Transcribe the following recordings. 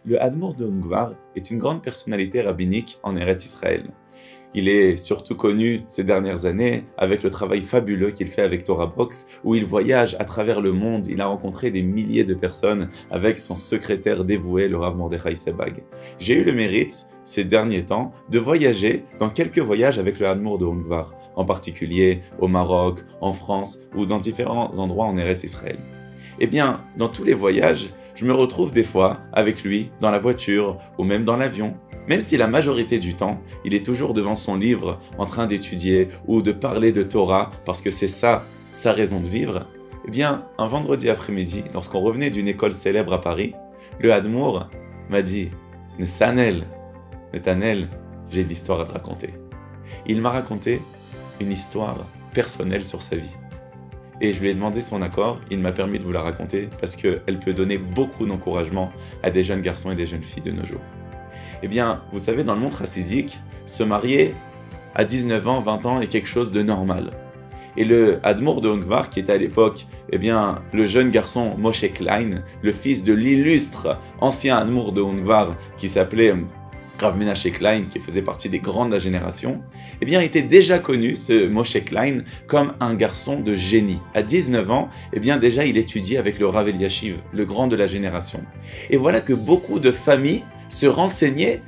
Le Hadmour de Ungvar est une grande personnalité rabbinique en Eretz Israël. Il est surtout connu ces dernières années avec le travail fabuleux qu'il fait avec Torah Box, où il voyage à travers le monde. Il a rencontré des milliers de personnes avec son secrétaire dévoué, le Rav Mordechai Sebag. J'ai eu le mérite, ces derniers temps, de voyager dans quelques voyages avec le Hadmour de Ungvar, en particulier au Maroc, en France ou dans différents endroits en Eretz Israël. Eh bien, dans tous les voyages, je me retrouve des fois avec lui dans la voiture ou même dans l'avion. Même si la majorité du temps, il est toujours devant son livre en train d'étudier ou de parler de Torah parce que c'est ça, sa raison de vivre, eh bien, un vendredi après-midi, lorsqu'on revenait d'une école célèbre à Paris, le Hadmour m'a dit « Netanel, j'ai de l'histoire à te raconter. » Il m'a raconté une histoire personnelle sur sa vie. Et je lui ai demandé son accord, il m'a permis de vous la raconter parce qu'elle peut donner beaucoup d'encouragement à des jeunes garçons et des jeunes filles de nos jours. Eh bien, vous savez, dans le monde chassidique, se marier à 19 ans, 20 ans est quelque chose de normal. Et le Hadmour de Ungvar, qui était à l'époque, eh bien, le jeune garçon Moshe Klein, le fils de l'illustre ancien Hadmour de Ungvar qui s'appelait Rav Menashe Klein, qui faisait partie des grands de la génération, eh bien, était déjà connu, ce Moshe Klein, comme un garçon de génie. À 19 ans, eh bien, déjà, il étudiait avec le Rav Eliashiv, le grand de la génération. Et voilà que beaucoup de familles se renseignaient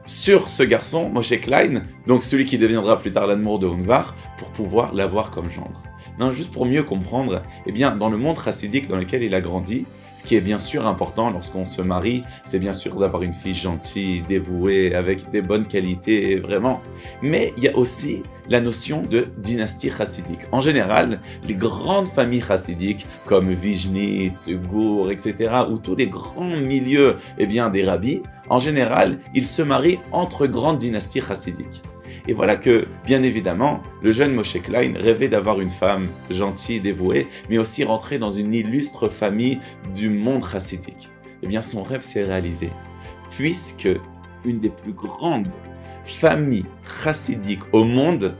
sur ce garçon, Moshe Klein, donc celui qui deviendra plus tard l'Hadmour de Ungvar, pour pouvoir l'avoir comme gendre. Non, juste pour mieux comprendre, eh bien, dans le monde chassidique dans lequel il a grandi, ce qui est bien sûr important lorsqu'on se marie, c'est bien sûr d'avoir une fille gentille, dévouée, avec des bonnes qualités, vraiment. Mais il y a aussi la notion de dynastie chassidique. En général, les grandes familles chassidiques, comme Vizhnitz, Gour, etc., ou tous les grands milieux eh bien, des rabbis, en général, ils se marient entre grandes dynasties chassidiques. Et voilà que, bien évidemment, le jeune Moshe Klein rêvait d'avoir une femme gentille, dévouée, mais aussi rentrer dans une illustre famille du monde chassidique. Eh bien, son rêve s'est réalisé, puisque une des plus grandes familles chassidiques au monde,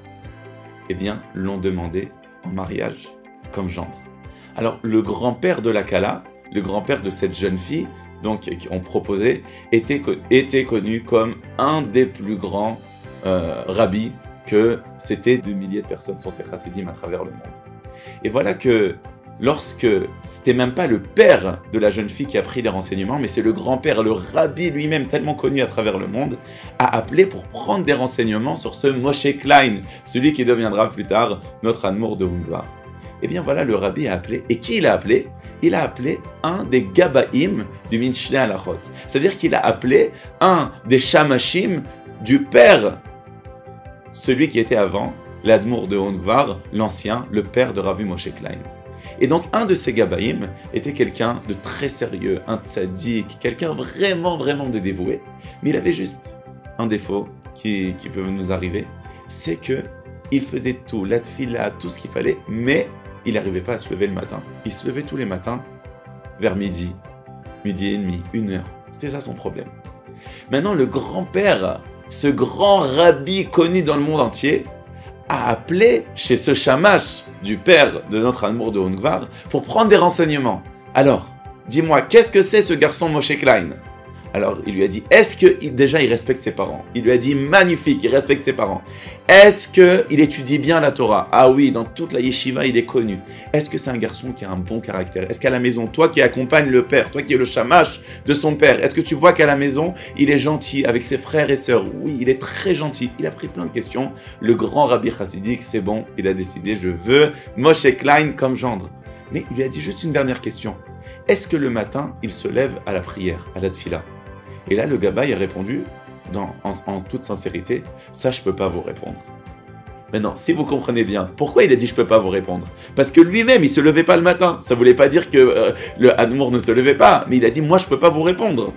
eh bien, l'ont demandé en mariage comme gendre. Alors, le grand-père de la Kala, le grand-père de cette jeune fille, donc, qui ont proposé, était connu comme un des plus grands rabbi, que c'était des milliers de personnes sont ces chassidim à travers le monde. Et voilà que lorsque c'était même pas le père de la jeune fille qui a pris des renseignements, mais c'est le grand-père, le rabbi lui-même tellement connu à travers le monde, a appelé pour prendre des renseignements sur ce Moshe Klein, celui qui deviendra plus tard notre Hadmour de Ungvar. Et bien voilà, le rabbi a appelé. Et qui il a appelé? Il a appelé un des Gabaïm du Minshneh Halachot. C'est-à-dire qu'il a appelé un des Shamashim du père, celui qui était avant, l'Hadmour de Ungvar, l'ancien, le père de Rabbi Moshe Klein. Et donc, un de ces Gabaïm était quelqu'un de très sérieux, un tzaddik, quelqu'un vraiment de dévoué. Mais il avait juste un défaut qui peut nous arriver, c'est que il faisait tout, la tfila, tout ce qu'il fallait, mais il n'arrivait pas à se lever le matin. Il se levait tous les matins vers midi et demi, 1h. C'était ça son problème. Maintenant, le grand-père, ce grand rabbi connu dans le monde entier, a appelé chez ce shamash du père de notre Hadmour de Ungvar pour prendre des renseignements. Alors, dis-moi, qu'est-ce que c'est ce garçon Moshe Klein? Alors, il lui a dit, est-ce que déjà il respecte ses parents? Il lui a dit, magnifique, il respecte ses parents. Est-ce qu'il étudie bien la Torah? Ah oui, dans toute la yeshiva, il est connu. Est-ce que c'est un garçon qui a un bon caractère? Est-ce qu'à la maison, toi qui accompagnes le père, toi qui es le shamash de son père, est-ce que tu vois qu'à la maison, il est gentil avec ses frères et sœurs? Oui, il est très gentil. Il a pris plein de questions. Le grand rabbi chassidique, c'est bon, il a décidé, je veux Moshe Klein comme gendre. Mais il lui a dit juste une dernière question. Est-ce que le matin, il se lève à la prière, à la tfila? Et là, le Gabaï a répondu, en toute sincérité, ça, je peux pas vous répondre. Maintenant, si vous comprenez bien, pourquoi il a dit je peux pas vous répondre? Parce que lui-même, il se levait pas le matin. Ça voulait pas dire que le Hadmour ne se levait pas, mais il a dit moi, je peux pas vous répondre.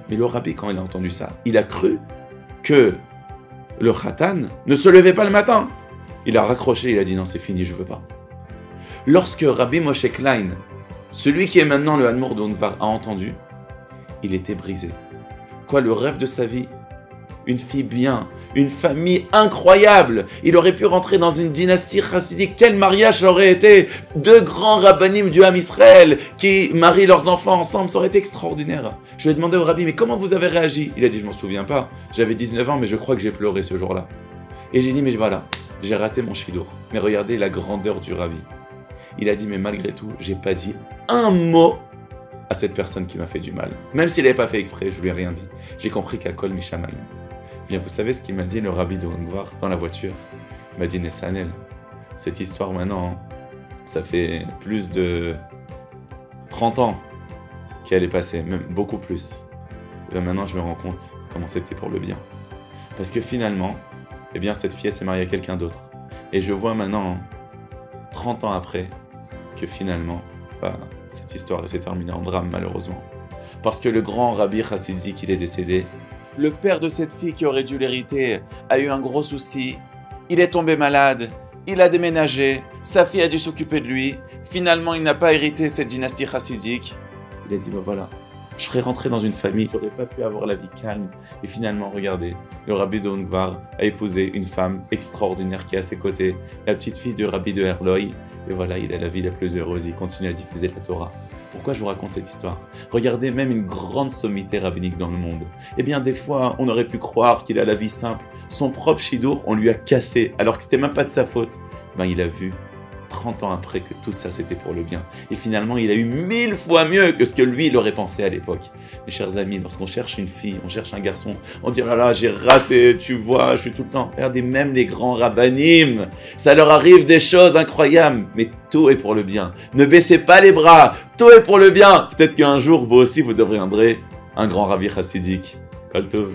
Mais le rabbi, quand il a entendu ça, il a cru que le Khatan ne se levait pas le matin. Il a raccroché, il a dit non, c'est fini, je veux pas. Lorsque Rabbi Moshe Klein, celui qui est maintenant le Hadmour de Ungvar, a entendu, il était brisé. Quoi, le rêve de sa vie, une fille bien, une famille incroyable. Il aurait pu rentrer dans une dynastie chassidique. Quel mariage aurait été! Deux grands rabbinim du Ham Israël qui marient leurs enfants ensemble, ça aurait été extraordinaire. Je lui ai demandé au rabbi, mais comment vous avez réagi? Il a dit, je m'en souviens pas, j'avais 19 ans, mais je crois que j'ai pleuré ce jour-là. Et j'ai dit, mais voilà, j'ai raté mon shidour. Mais regardez la grandeur du rabbi. Il a dit, mais malgré tout, j'ai pas dit un mot à cette personne qui m'a fait du mal. Même s'il n'avait pas fait exprès, je lui ai rien dit. J'ai compris qu'à Kol Mishamayim. Bien, vous savez ce qu'il m'a dit, le rabbi de Ongvar, dans la voiture? Il m'a dit, Nessanel, cette histoire maintenant, ça fait plus de 30 ans qu'elle est passée, même beaucoup plus. Et maintenant, je me rends compte comment c'était pour le bien. Parce que finalement, eh bien, cette fille s'est mariée à quelqu'un d'autre. Et je vois maintenant, 30 ans après, que finalement, cette histoire s'est terminée en drame, malheureusement. Parce que le grand rabbi chassidique, il est décédé. Le père de cette fille qui aurait dû l'hériter a eu un gros souci. Il est tombé malade, il a déménagé, sa fille a dû s'occuper de lui. Finalement, il n'a pas hérité cette dynastie chassidique. Il a dit, voilà, je serais rentré dans une famille, j'aurais pas pu avoir la vie calme. Et finalement, regardez, le rabbi de Ongvar a épousé une femme extraordinaire qui est à ses côtés, la petite fille du rabbi de Herloï. Et voilà, il a la vie la plus heureuse, il continue à diffuser la Torah. Pourquoi je vous raconte cette histoire? Regardez même une grande sommité rabbinique dans le monde. Eh bien, des fois, on aurait pu croire qu'il a la vie simple. Son propre shidour, on lui a cassé, alors que c'était même pas de sa faute. Ben, il a vu 30 ans après que tout ça c'était pour le bien. Et finalement, il a eu 1000 fois mieux que ce que lui, il aurait pensé à l'époque. Mes chers amis, lorsqu'on cherche une fille, on cherche un garçon, on dit, oh là là, j'ai raté, tu vois, je suis tout le temps. Regardez, même les grands rabbinim, ça leur arrive des choses incroyables. Mais tout est pour le bien. Ne baissez pas les bras, tout est pour le bien. Peut-être qu'un jour, vous aussi, vous deviendrez un grand rabbi chassidique. Kol tov.